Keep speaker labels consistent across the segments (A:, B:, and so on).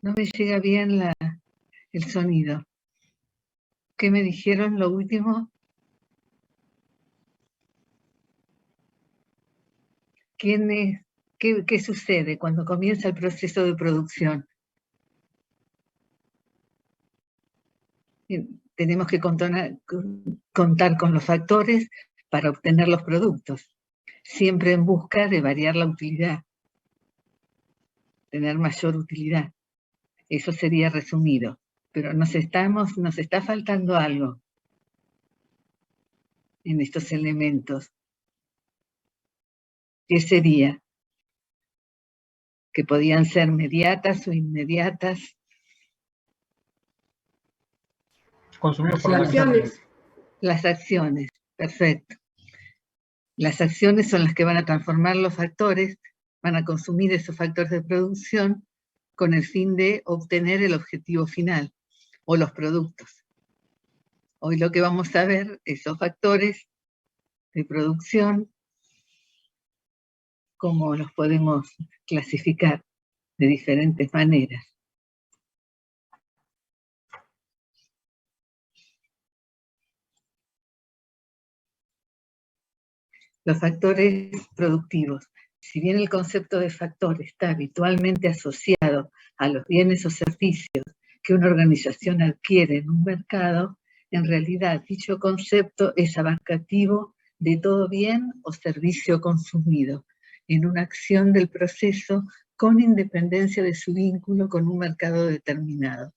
A: No me llega bien el sonido. ¿Qué me dijeron lo último? ¿Qué sucede cuando comienza el proceso de producción? Tenemos que contar con los factores para obtener los productos, siempre en busca de variar la utilidad, tener mayor utilidad. Eso sería resumido, pero nos está faltando algo en estos elementos. ¿Qué sería? Que podían ser mediatas o inmediatas.
B: Consumidos por las acciones.
A: Las acciones, perfecto. Las acciones son las que van a transformar los factores, van a consumir esos factores de producción con el fin de obtener el objetivo final o los productos. Hoy lo que vamos a ver, esos factores de producción, cómo los podemos clasificar de diferentes maneras. Los factores productivos. Si bien el concepto de factor está habitualmente asociado a los bienes o servicios que una organización adquiere en un mercado, en realidad dicho concepto es abarcativo de todo bien o servicio consumido en una acción del proceso con independencia de su vínculo con un mercado determinado.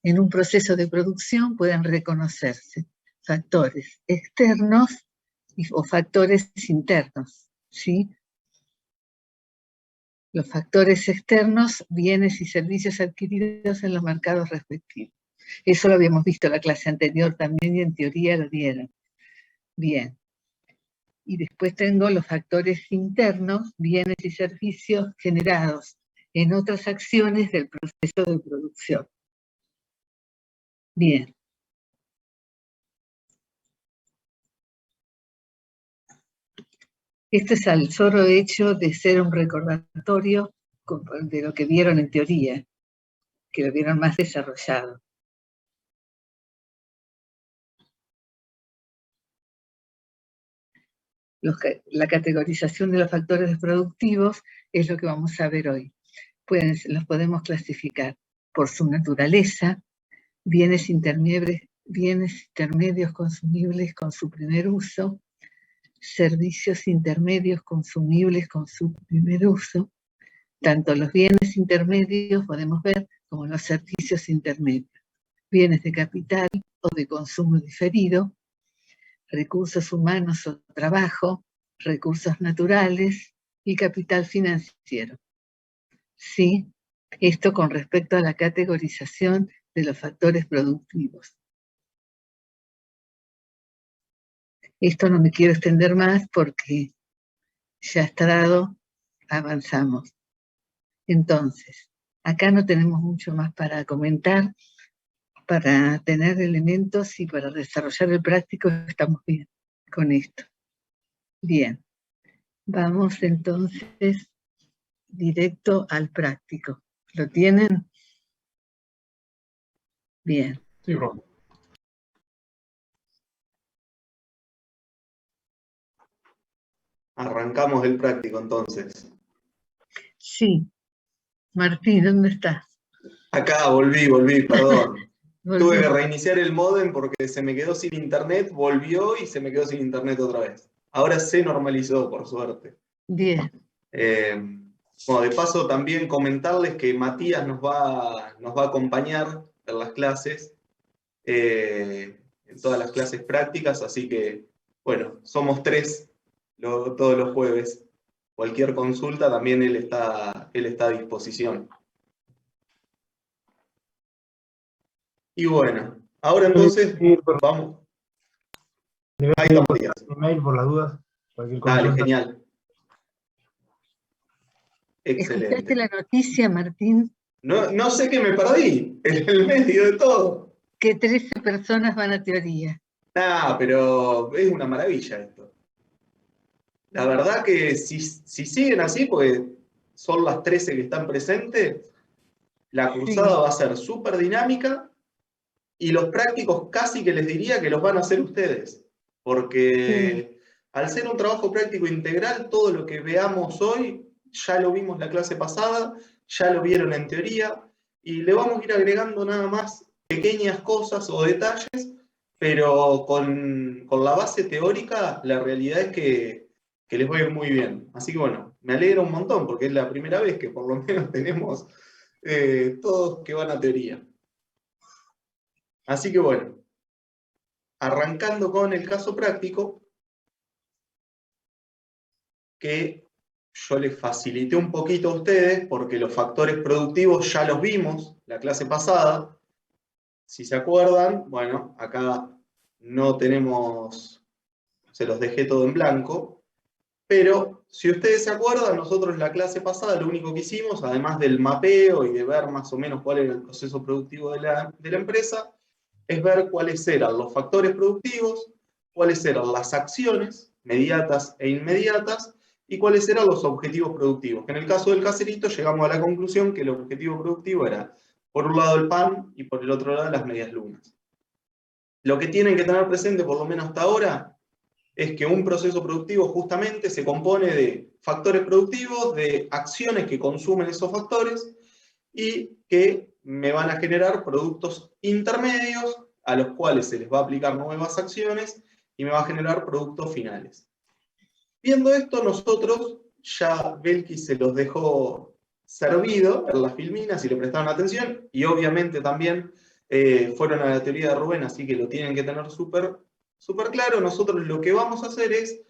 A: En un proceso de producción pueden reconocerse factores externos o factores internos, ¿sí? Los factores externos, bienes y servicios adquiridos en los mercados respectivos. Eso lo habíamos visto en la clase anterior también y en teoría lo dieron. Bien. Y después tengo los factores internos, bienes y servicios generados en otras acciones del proceso de producción. Bien. Este es al solo hecho de ser un recordatorio de lo que vieron en teoría, que lo vieron más desarrollado. La categorización de los factores productivos es lo que vamos a ver hoy. Los podemos clasificar por su naturaleza, bienes intermedios consumibles con su primer uso, servicios intermedios consumibles con su primer uso. Tanto los bienes intermedios podemos ver como los servicios intermedios, bienes de capital o de consumo diferido, recursos humanos o trabajo, recursos naturales y capital financiero. ¿Sí? Esto con respecto a la categorización de los factores productivos. Esto no me quiero extender más porque ya está dado, avanzamos. Entonces, acá no tenemos mucho más para comentar. Para tener elementos y para desarrollar el práctico estamos bien con esto. Bien, vamos entonces directo al práctico. ¿Lo tienen? Bien.
B: Sí, bro.
C: Arrancamos el práctico entonces.
A: Sí. Martín, ¿dónde estás?
C: Acá, volví, perdón.
A: Volví.
C: Tuve que reiniciar el módem porque se me quedó sin internet, volvió y se me quedó sin internet otra vez. Ahora se normalizó, por suerte.
A: Bien.
C: Bueno, de paso también comentarles que Matías nos va a acompañar en las clases, en todas las clases prácticas, así que, bueno, somos 3 todos los jueves. Cualquier consulta también él está a disposición. Y bueno, ahora entonces vamos. Ahí está Matías.
B: Email por las dudas.
C: Dale, genial. Excelente.
A: ¿Escuchaste la noticia, Martín?
C: No sé qué me perdí en el medio de todo.
A: Que 13 personas van a teoría.
C: Pero es una maravilla esto. La verdad que si siguen así, porque son las 13 que están presentes, La cursada va a ser súper dinámica y los prácticos casi que les diría que los van a hacer ustedes. Porque al ser un trabajo práctico integral, todo lo que veamos hoy, ya lo vimos la clase pasada, ya lo vieron en teoría, y le vamos a ir agregando nada más pequeñas cosas o detalles, pero con la base teórica, la realidad es que les va a ir muy bien. Así que bueno, me alegra un montón, porque es la primera vez que por lo menos tenemos todos que van a teoría. Así que bueno, arrancando con el caso práctico, que yo les facilité un poquito a ustedes, porque los factores productivos ya los vimos la clase pasada. Si se acuerdan, bueno, acá no tenemos, se los dejé todo en blanco, pero si ustedes se acuerdan, nosotros en la clase pasada lo único que hicimos, además del mapeo y de ver más o menos cuál era el proceso productivo de la empresa, es ver cuáles eran los factores productivos, cuáles eran las acciones mediatas e inmediatas, y cuáles eran los objetivos productivos. Que en el caso del caserito llegamos a la conclusión que el objetivo productivo era, por un lado el pan y por el otro lado las medias lunas. Lo que tienen que tener presente, por lo menos hasta ahora, es que un proceso productivo justamente se compone de factores productivos, de acciones que consumen esos factores y que me van a generar productos intermedios a los cuales se les va a aplicar nuevas acciones y me va a generar productos finales. Viendo esto, nosotros, ya Belkis se los dejó servido en las filminas, si le prestaron atención, y obviamente también fueron a la teoría de Rubén, así que lo tienen que tener súper claro. Nosotros lo que vamos a hacer es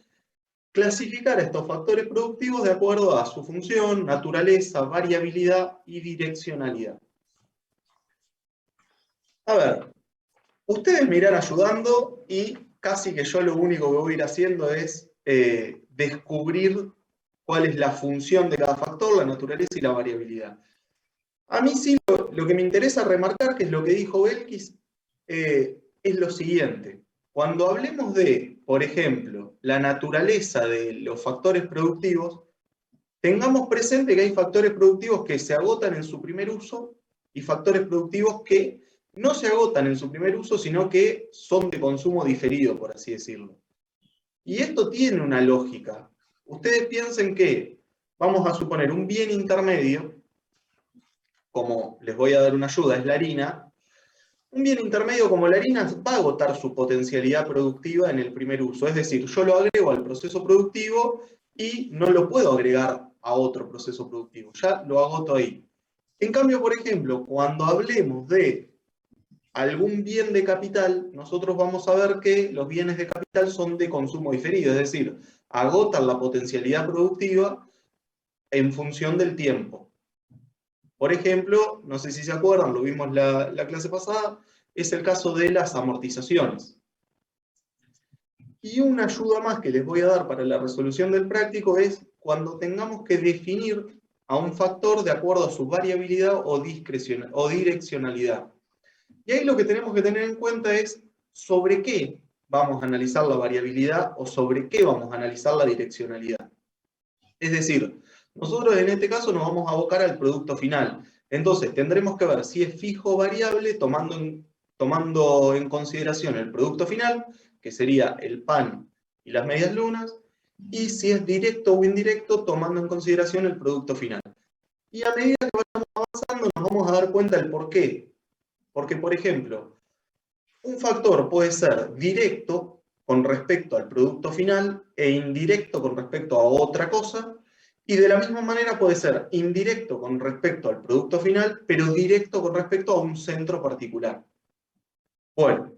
C: clasificar estos factores productivos de acuerdo a su función, naturaleza, variabilidad y direccionalidad. A ver, ustedes me irán ayudando y casi que yo lo único que voy a ir haciendo es descubrir cuál es la función de cada factor, la naturaleza y la variabilidad. A mí sí lo que me interesa remarcar, que es lo que dijo Belkis, es lo siguiente. Cuando hablemos de, por ejemplo, la naturaleza de los factores productivos, tengamos presente que hay factores productivos que se agotan en su primer uso y factores productivos que no se agotan en su primer uso, sino que son de consumo diferido, por así decirlo. Y esto tiene una lógica. Ustedes piensen que, vamos a suponer, un bien intermedio, como les voy a dar una ayuda, es la harina. Un bien intermedio como la harina va a agotar su potencialidad productiva en el primer uso. Es decir, yo lo agrego al proceso productivo y no lo puedo agregar a otro proceso productivo. Ya lo agoto ahí. En cambio, por ejemplo, cuando hablemos de algún bien de capital, nosotros vamos a ver que los bienes de capital son de consumo diferido, es decir, agotan la potencialidad productiva en función del tiempo. Por ejemplo, no sé si se acuerdan, lo vimos la clase pasada, es el caso de las amortizaciones. Y una ayuda más que les voy a dar para la resolución del práctico es cuando tengamos que definir a un factor de acuerdo a su variabilidad o direccionalidad. Y ahí lo que tenemos que tener en cuenta es sobre qué vamos a analizar la variabilidad o sobre qué vamos a analizar la direccionalidad. Es decir, nosotros en este caso nos vamos a abocar al producto final. Entonces tendremos que ver si es fijo o variable tomando en consideración el producto final, que sería el pan y las medias lunas, y si es directo o indirecto tomando en consideración el producto final. Y a medida que vayamos avanzando nos vamos a dar cuenta del por qué. Porque, por ejemplo, un factor puede ser directo con respecto al producto final e indirecto con respecto a otra cosa, y de la misma manera puede ser indirecto con respecto al producto final, pero directo con respecto a un centro particular. Bueno,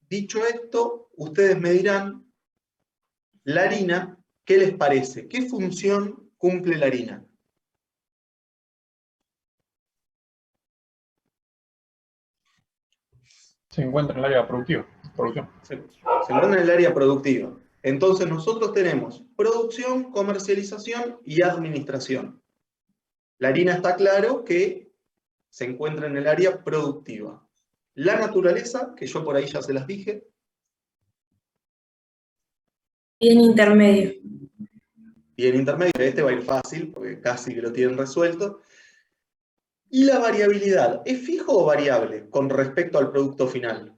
C: dicho esto, ustedes me dirán, la harina, ¿qué les parece? ¿Qué función cumple la harina?
B: Se encuentra en el área productiva.
C: Se encuentra en el área productiva. Entonces nosotros tenemos producción, comercialización y administración. La harina está claro que se encuentra en el área productiva. La naturaleza, que yo por ahí ya se las dije.
D: Bien intermedio.
C: Bien intermedio, este va a ir fácil, porque casi que lo tienen resuelto. ¿Y la variabilidad es fijo o variable con respecto al producto final?